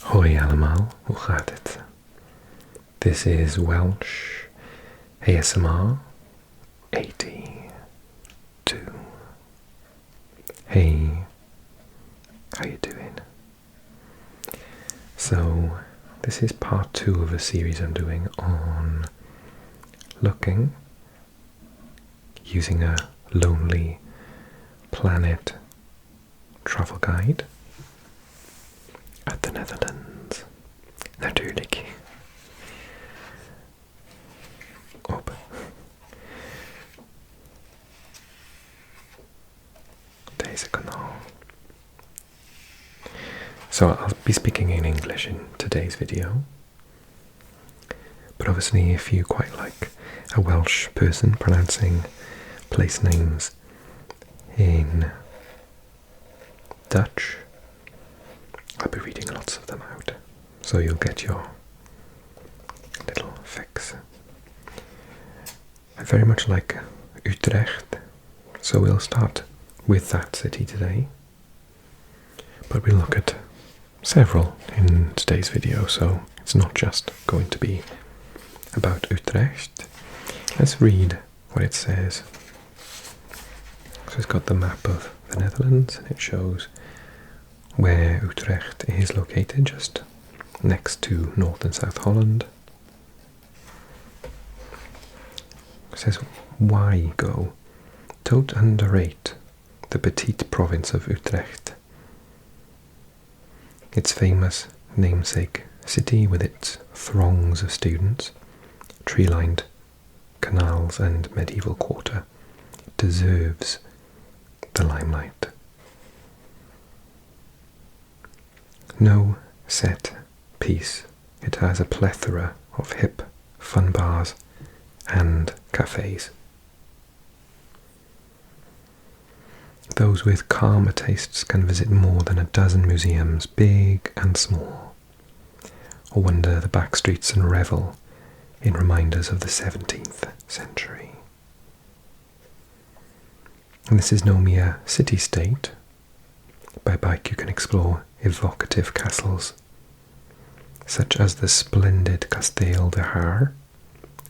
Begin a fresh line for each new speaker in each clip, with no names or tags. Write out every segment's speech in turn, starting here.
Hoi allemaal, hoe gaat het? This is Welsh ASMR 82. Hey, how you doing? So, this is part 2 of a series I'm doing on looking using a Lonely Planet travel guide at the Netherlands. Natuurlijk. Op deze kanaal. So I'll be speaking in English in today's video. But obviously if you quite like a Welsh person pronouncing place names in Dutch, I'll be reading lots of them out, so you'll get your little fix. I very much like Utrecht, so we'll start with that city today. But we'll look at several in today's video, so it's not just going to be about Utrecht. Let's read what it says. So it's got the map of the Netherlands, and it shows where Utrecht is located, just next to North and South Holland. It says, why go? Don't underrate the petite province of Utrecht. Its famous namesake city with its throngs of students, tree-lined canals and medieval quarter deserves the limelight. No set piece, it has a plethora of hip fun bars and cafes. Those with calmer tastes can visit more than a dozen museums, big and small, or wander the back streets and revel in reminders of the 17th century. And this is no mere city-state. By bike you can explore evocative castles, such as the splendid Kasteel de Haar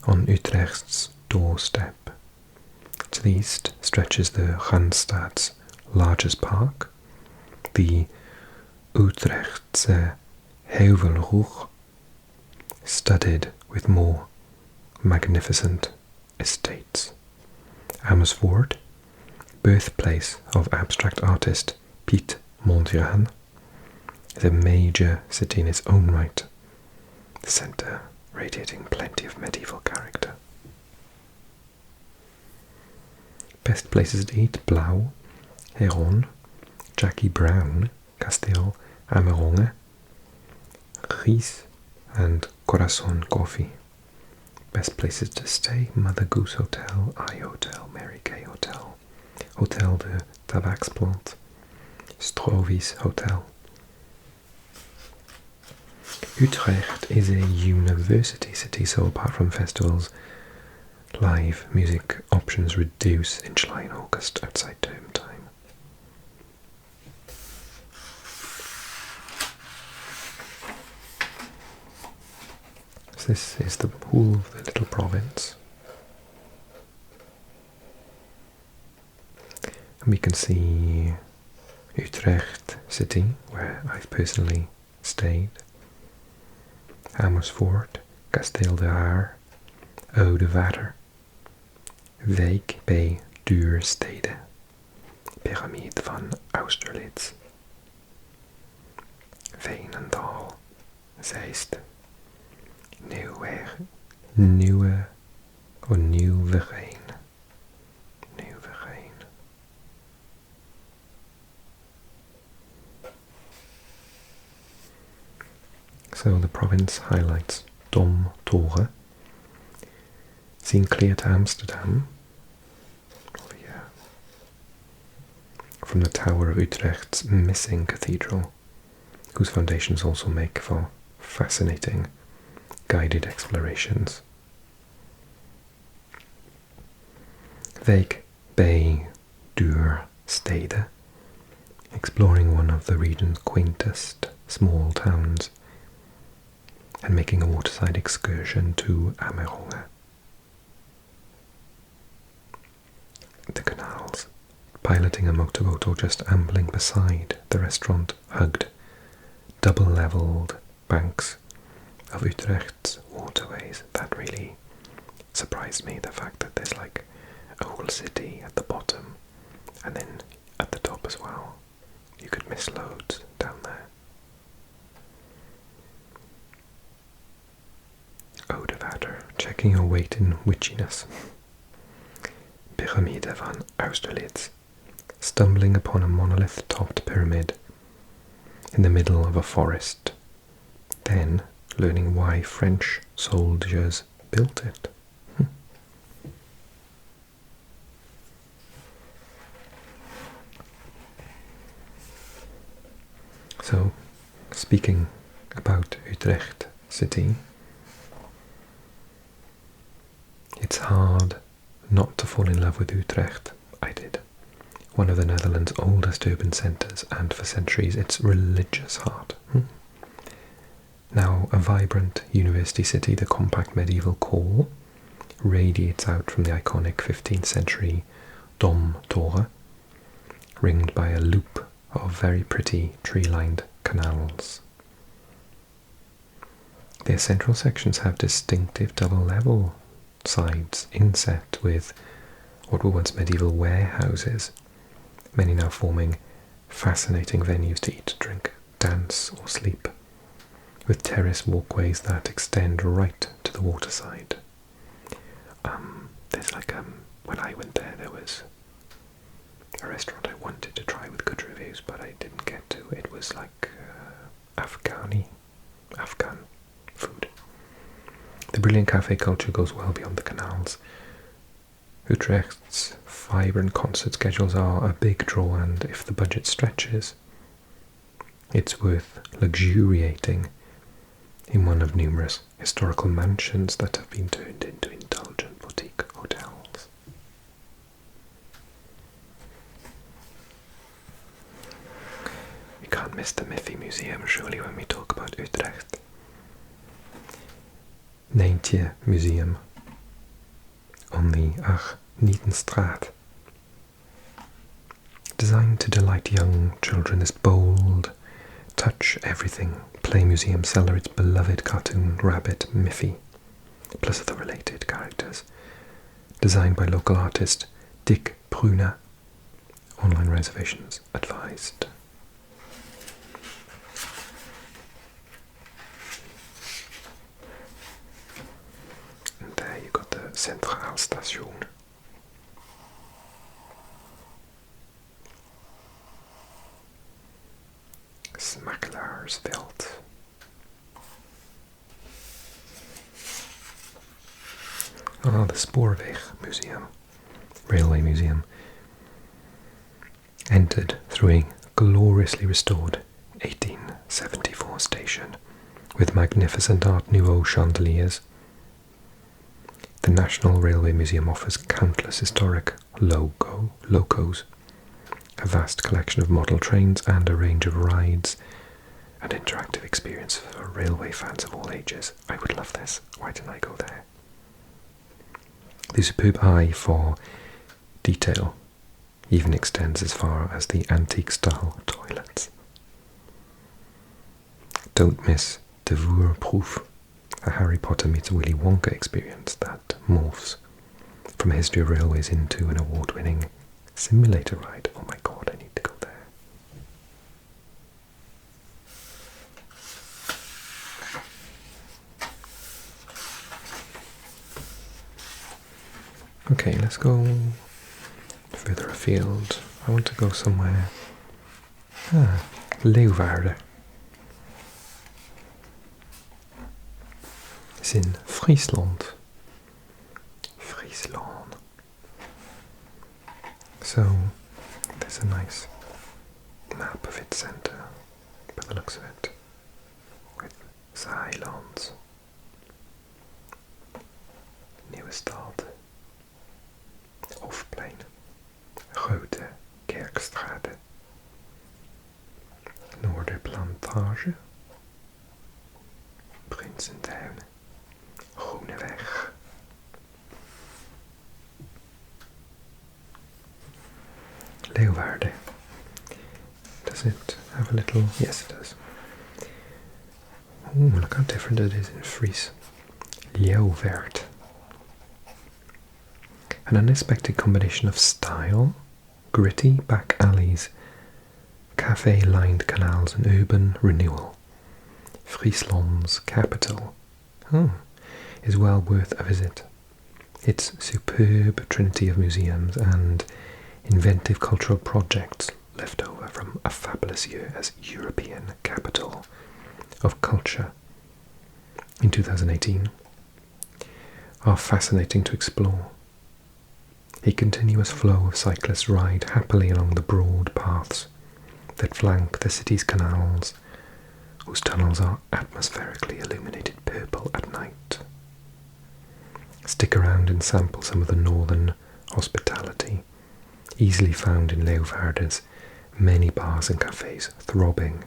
on Utrecht's doorstep. To the east stretches the Randstad's largest park, the Utrechtse Heuvelrug, studded with more magnificent estates. Amersfoort, birthplace of abstract artist Piet Mondriaan, is a major city in its own right, the centre radiating plenty of medieval character. Best places to eat: Blauw, Heron, Jackie Brown, Kasteel Amerongen, Ries, and Corazon Coffee. Best places to stay: Mother Goose Hotel, I Hotel, Mary Kay Hotel, Hotel de Tabaksplant, Strovis Hotel. Utrecht is a university city, so apart from festivals, live music options reduce in July and August outside term time. So this is the whole of the little province. And we can see Utrecht city, where I've personally stayed. Amersfoort, Kasteel de Haar, Oude Water, Wijk bij Duurstede, Piramide van Austerlitz, Veenendaal, Zeist, Nieuwegem. So the province highlights Domtoren, seen clear to Amsterdam, over here, from the tower of Utrecht's missing cathedral, whose foundations also make for fascinating guided explorations. Wijk bij Duurstede, exploring one of the region's quaintest small towns, and making a waterside excursion to Amerongen. The canals, piloting a motorboat or just ambling beside the restaurant hugged double-leveled banks of Utrecht's waterways. That really surprised me, the fact that there's like a whole city at the bottom and then at the top as well. You could miss loads down there. Oudewater, checking your weight in witchiness. Pyramide van Austerlitz, stumbling upon a monolith-topped pyramid in the middle of a forest, then learning why French soldiers built it. So, speaking about Utrecht city, it's hard not to fall in love with Utrecht. I did. One of the Netherlands' oldest urban centres, and for centuries its religious heart. Now a vibrant university city, the compact medieval core radiates out from the iconic 15th century Domtoren, ringed by a loop of very pretty tree-lined canals. Their central sections have distinctive double-level sides inset with what were once medieval warehouses, many now forming fascinating venues to eat, drink, dance or sleep, with terrace walkways that extend right to the waterside. There's like, when I went there was a restaurant I wanted to try with good reviews, but I didn't get to. It was like Afghan food. The brilliant cafe culture goes well beyond the canals. Utrecht's vibrant concert schedules are a big draw, and if the budget stretches, it's worth luxuriating in one of numerous historical mansions that have been turned into indulgent boutique hotels. We can't miss the Miffy Museum, surely, when we talk about Utrecht. Nijntje Museum on the Agnietenstraat. Designed to delight young children, this bold, touch everything play museum cellar its beloved cartoon rabbit Miffy, plus the related characters, designed by local artist Dick Bruna. Online reservations advised. And there you got the Centraalstation. Smakelaersveld. Ah, the Spoorweg Museum, Railway Museum, entered through a gloriously restored 1874 station with magnificent Art Nouveau chandeliers. The National Railway Museum offers countless historic locos, a vast collection of model trains, and a range of rides and interactive experience for railway fans of all ages. I would love this. Why didn't I go there? The superb eye for detail even extends as far as the antique-style toilets. Don't miss De Voerproof, a Harry Potter meets Willy Wonka experience that morphs from a history of railways into an award-winning simulator ride. Oh my god, I need to go there. Okay, let's go further afield. I want to go somewhere. Leeuwarden. It's in Friesland. So, there's a nice map of its centre, by the looks of it, with Zeeland, Nieuwe Stad, Hofplein, Grote Kerkstraat, Noorderplantage, restaurants in town. Groeneweg. Leeuwarden. Does it have a little... Yes, it does. Oh, look how different it is in Fries. Leeuwarden. An unexpected combination of style, gritty back alleys, cafe-lined canals and urban renewal. Friesland's capital is well worth a visit. Its superb trinity of museums and inventive cultural projects left over from a fabulous year as European capital of culture in 2018 are fascinating to explore. A continuous flow of cyclists ride happily along the broad paths that flank the city's canals, whose tunnels are atmospherically illuminated purple at night. Stick around and sample some of the northern hospitality, easily found in Leeuwarden's many bars and cafes throbbing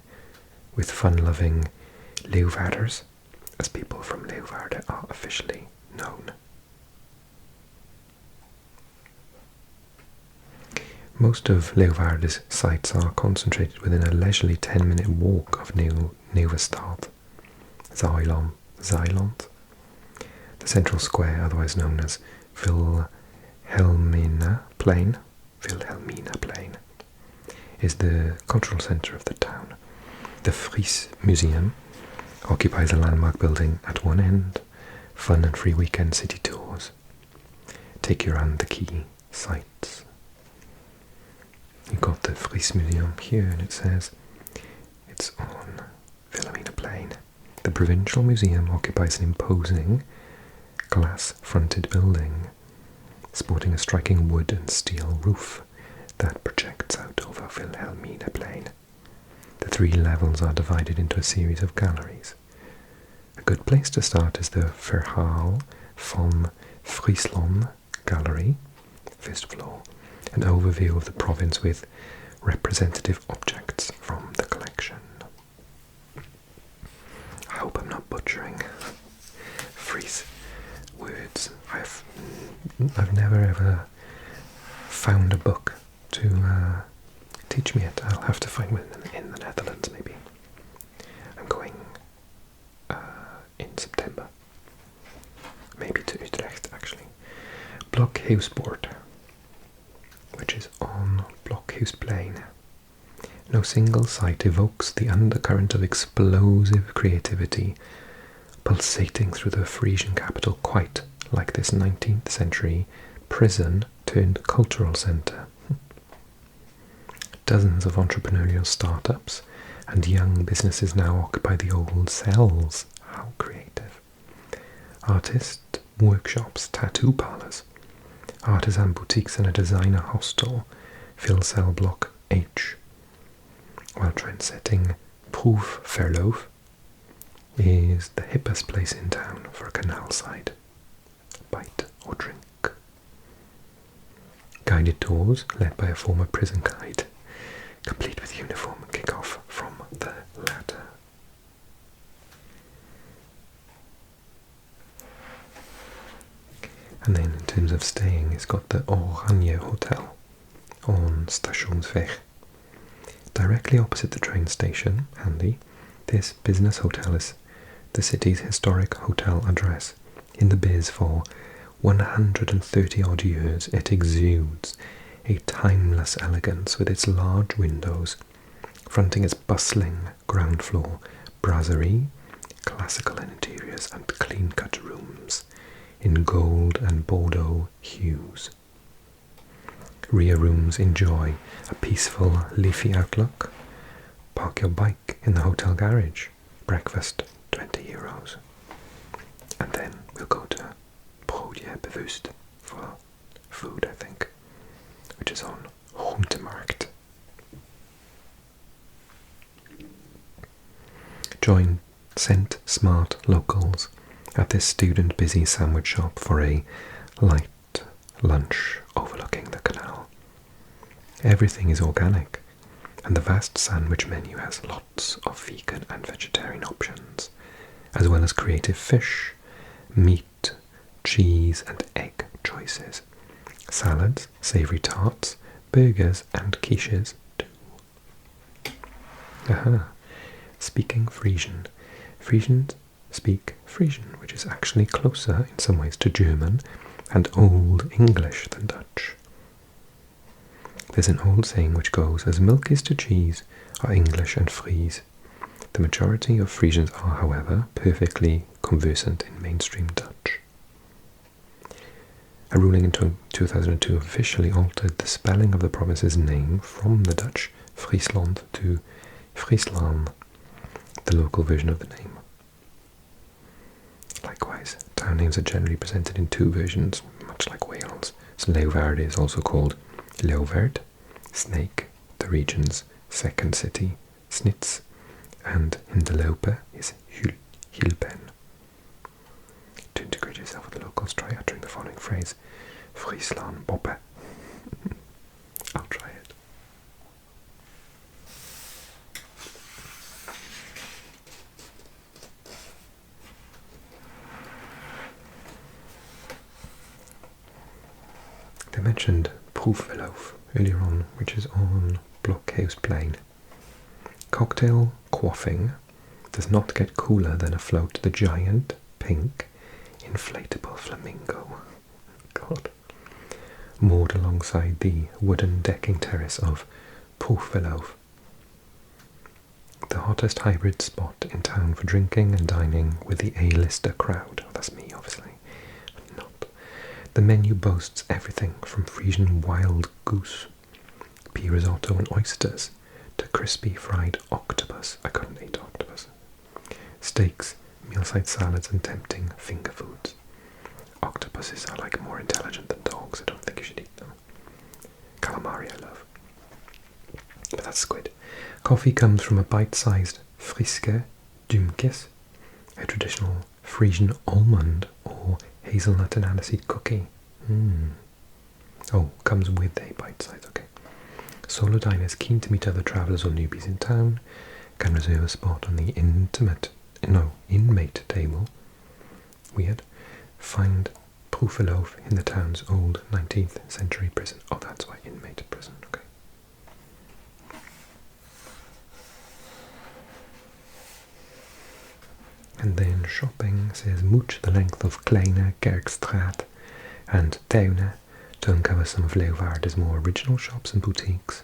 with fun-loving Leeuwarders, as people from Leeuwarden are officially known. Most of Leeuwarden's sites are concentrated within a leisurely 10-minute walk of Nieuwe Stad, Zeeland. The central square, otherwise known as Wilhelmina Plain, is the cultural centre of the town. The Fries Museum occupies a landmark building at one end. Fun and free weekend city tours take you around the key sites. You've got the Fries Museum here, and it says it's on Wilhelmina Plain. The Provincial Museum occupies an imposing glass-fronted building, sporting a striking wood and steel roof that projects out over Wilhelmina Plain. The 3 levels are divided into a series of galleries. A good place to start is the Verhaal van Friesland Gallery, first floor, an overview of the province with representative objects from the collection. I hope I'm not butchering Fries words. I've never ever found a book to teach me it. I'll have to find one in the Netherlands maybe. I'm going in September. Maybe to Utrecht actually. Blokhuispoort, which is on Blokhuisplein. No single site evokes the undercurrent of explosive creativity pulsating through the Frisian capital quite like this 19th century prison turned cultural centre. Dozens of entrepreneurial startups and young businesses now occupy the old cells. How creative. Artist workshops, tattoo parlours, artisan boutiques and a designer hostel fill cell block H, while trend-setting Proefverlof is the hippest place in town for a canal side bite or drink. Guided tours led by a former prison guide, complete with uniform kick-off from the latter. And then in terms of staying, it's got the Oranje Hotel on Stationsweg. Directly opposite the train station, handy, this business hotel is the city's historic hotel address. In the biz for 130 odd years, it exudes a timeless elegance with its large windows fronting its bustling ground floor brasserie, classical interiors and clean-cut rooms in gold and Bordeaux hues. Rear rooms enjoy a peaceful, leafy outlook. Park your bike in the hotel garage. Breakfast, €20. And then we'll go to Broodje Bewust for food, I think, which is on Groentemarkt. Join scent smart locals at this student busy sandwich shop for a light lunch overlooking the canal. Everything is organic, and the vast sandwich menu has lots of vegan and vegetarian options as well as creative fish, meat, cheese and egg choices, salads, savoury tarts, burgers and quiches too. Aha! Speaking Frisian. Frisians speak Frisian, which is actually closer in some ways to German and Old English than Dutch. There's an old saying which goes, as milk is to cheese, are English and Fries. The majority of Frisians are, however, perfectly conversant in mainstream Dutch. A ruling in 2002 officially altered the spelling of the province's name from the Dutch Friesland to Friesland, the local version of the name. Likewise, town names are generally presented in two versions, much like Wales. So Leeuwarden is also called Leeuwerd, Snake, the region's second city, Snits, and Hindelope is Hilpen. To integrate yourself with the locals, try uttering the following phrase: Friesland Boppe. I'll try it. They mentioned proefverlof earlier on, which is on Blokhuisplein. Cocktail quaffing does not get cooler than afloat the giant, pink, inflatable flamingo. God. Moored alongside the wooden decking terrace of Proefverlof. The hottest hybrid spot in town for drinking and dining with the A-lister crowd. Oh, that's me, obviously. Not. The menu boasts everything from Frisian wild goose, pea risotto and oysters, to crispy fried octopus. I couldn't eat octopus. Steaks, mealside salads and tempting finger foods. Octopuses are like more intelligent than dogs. I don't think you should eat them. Calamari I love. But that's squid. Coffee comes from a bite-sized friske dumkes, a traditional Frisian almond or hazelnut and aniseed cookie. Oh, comes with a bite size, okay. Solo diners keen to meet other travellers or newbies in town can reserve a spot on the inmate table. Weird. Find Proefverlof in the town's old 19th century prison. Oh, that's why inmate prison, okay. And then shopping says Moet the length of Kleine Kerkstraat and Tuinen to uncover some of Leeuwarden's more original shops and boutiques.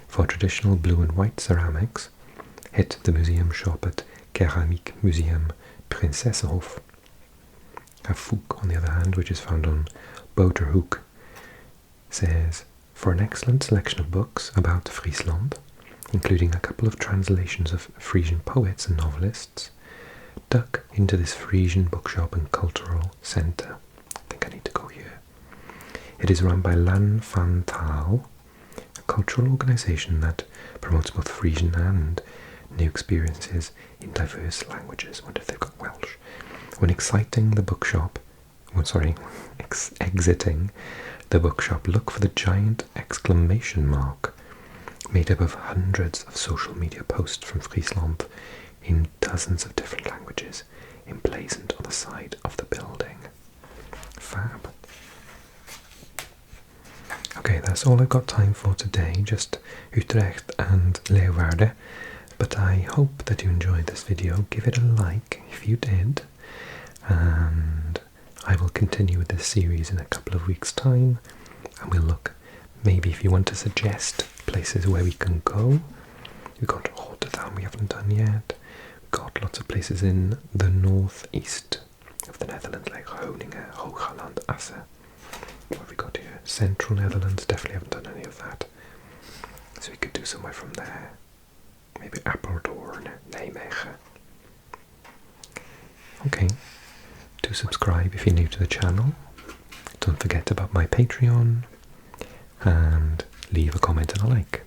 For traditional blue and white ceramics, hit the museum shop at Keramiek Museum Prinsessenhof. Fook, on the other hand, which is found on Boterhoek, says, for an excellent selection of books about Friesland, including a couple of translations of Frisian poets and novelists, duck into this Frisian bookshop and cultural centre. I think I need to go here. It is run by Lan van Taal, a cultural organisation that promotes both Frisian and new experiences in diverse languages. I wonder if they've got Welsh. When exiting the bookshop, exiting the bookshop, look for the giant exclamation mark made up of hundreds of social media posts from Friesland in dozens of different languages, emblazoned on the side of the building. Fab. Okay, that's all I've got time for today, just Utrecht and Leeuwarden, but I hope that you enjoyed this video. Give it a like if you did, and I will continue with this series in a couple of weeks' time, and we'll look, maybe if you want to suggest places where we can go. We've got Rotterdam we haven't done yet. We've got lots of places in the northeast of the Netherlands, like Groningen, Hoogland, Assen. What have we got here? Central Netherlands, definitely haven't done any of that. So we could do somewhere from there. Maybe Apeldoorn, Nijmegen. Okay, do subscribe if you're new to the channel. Don't forget about my Patreon. And leave a comment and a like.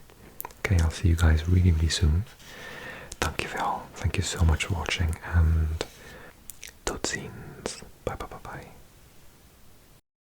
Okay, I'll see you guys really, really soon. Dankjewel. Thank you so much for watching, and tot ziens. Bye bye bye bye.